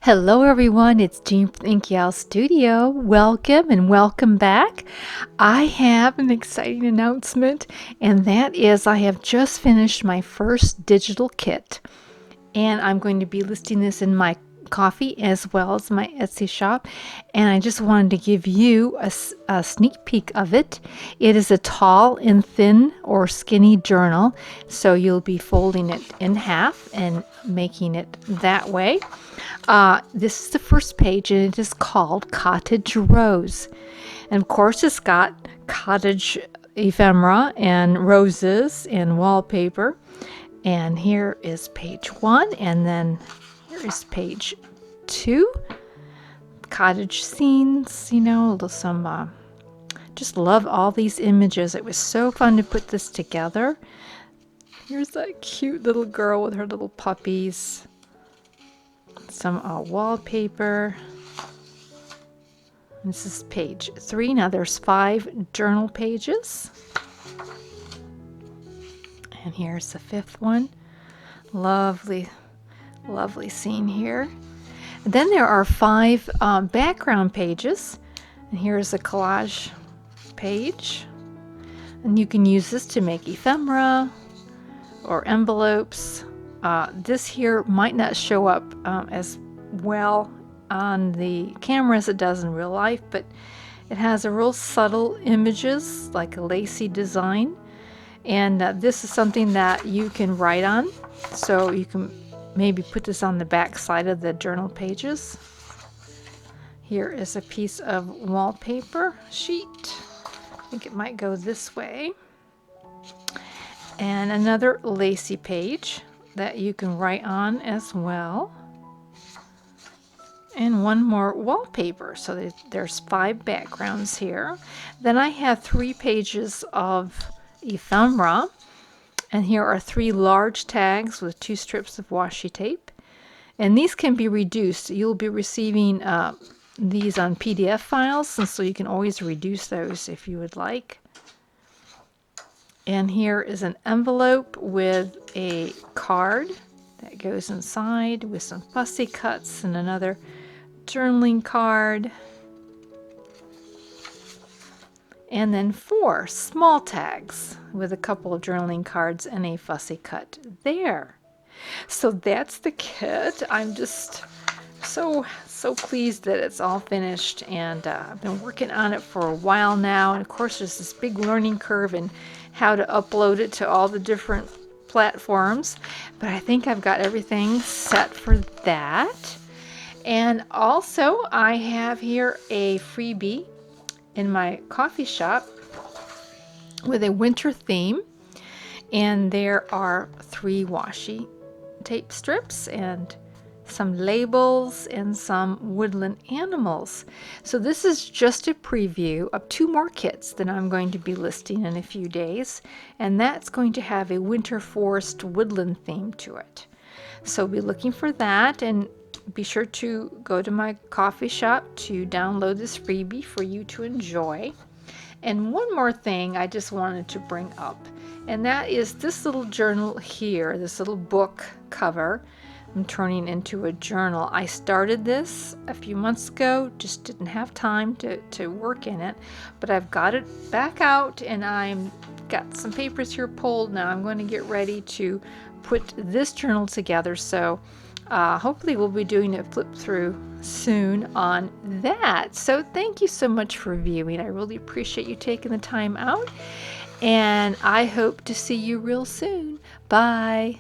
Hello everyone, it's Jean from Inky Studio. Welcome and welcome back. I have an exciting announcement, and that is I have just finished my first digital kit, and I'm going to be listing this in my coffee as well as my Etsy shop, and I just wanted to give you a sneak peek of it. It is a tall and thin or skinny journal, so you'll be folding it in half and making it that way. This is the first page, and it is called Cottage Rose. And of course, it's got cottage ephemera and roses and wallpaper. And here is page 1, and then here is page 2. Cottage scenes, some just love all these images. It was so fun to put this together. Here's that cute little girl with her little puppies. Some wallpaper. This is page 3. Now there's 5 journal pages. And here's the 5th one. Lovely, lovely scene here. And then there are 5 background pages. And here's a collage page. And you can use this to make ephemera or envelopes. This here might not show up as well on the camera as it does in real life, but it has a real subtle images, like a lacy design. And this is something that you can write on, so you can maybe put this on the back side of the journal pages. Here is a piece of wallpaper sheet. I think it might go this way. And another lacy page that you can write on as well. And one more wallpaper. So there's 5 backgrounds here. Then I have 3 pages of ephemera, and here are 3 large tags with 2 strips of washi tape, and these can be reduced. You'll be receiving these on PDF files, and so you can always reduce those if you would like. And here is an envelope with a card that goes inside with some fussy cuts and another journaling card. And then 4 small tags with a couple of journaling cards and a fussy cut there. So that's the kit. I'm just so pleased that it's all finished, and I've been working on it for a while now. And of course, there's this big learning curve in how to upload it to all the different platforms, but I think I've got everything set for that. And also, I have here a freebie in my coffee shop with a winter theme, and there are 3 washi tape strips and some labels and some woodland animals. So this is just a preview of 2 more kits that I'm going to be listing in a few days, and that's going to have a winter forest woodland theme to it. So be looking for that, and be sure to go to my coffee shop to download this freebie for you to enjoy. And one more thing I just wanted to bring up, and that is this little journal here, this little book cover I'm turning into a journal. I started this a few months ago, just didn't have time to work in it, but I've got it back out, and I'm got some papers here pulled. Now I'm going to get ready to put this journal together, so hopefully we'll be doing a flip through soon on that. So thank you so much for viewing. I really appreciate you taking the time out, and I hope to see you real soon. Bye.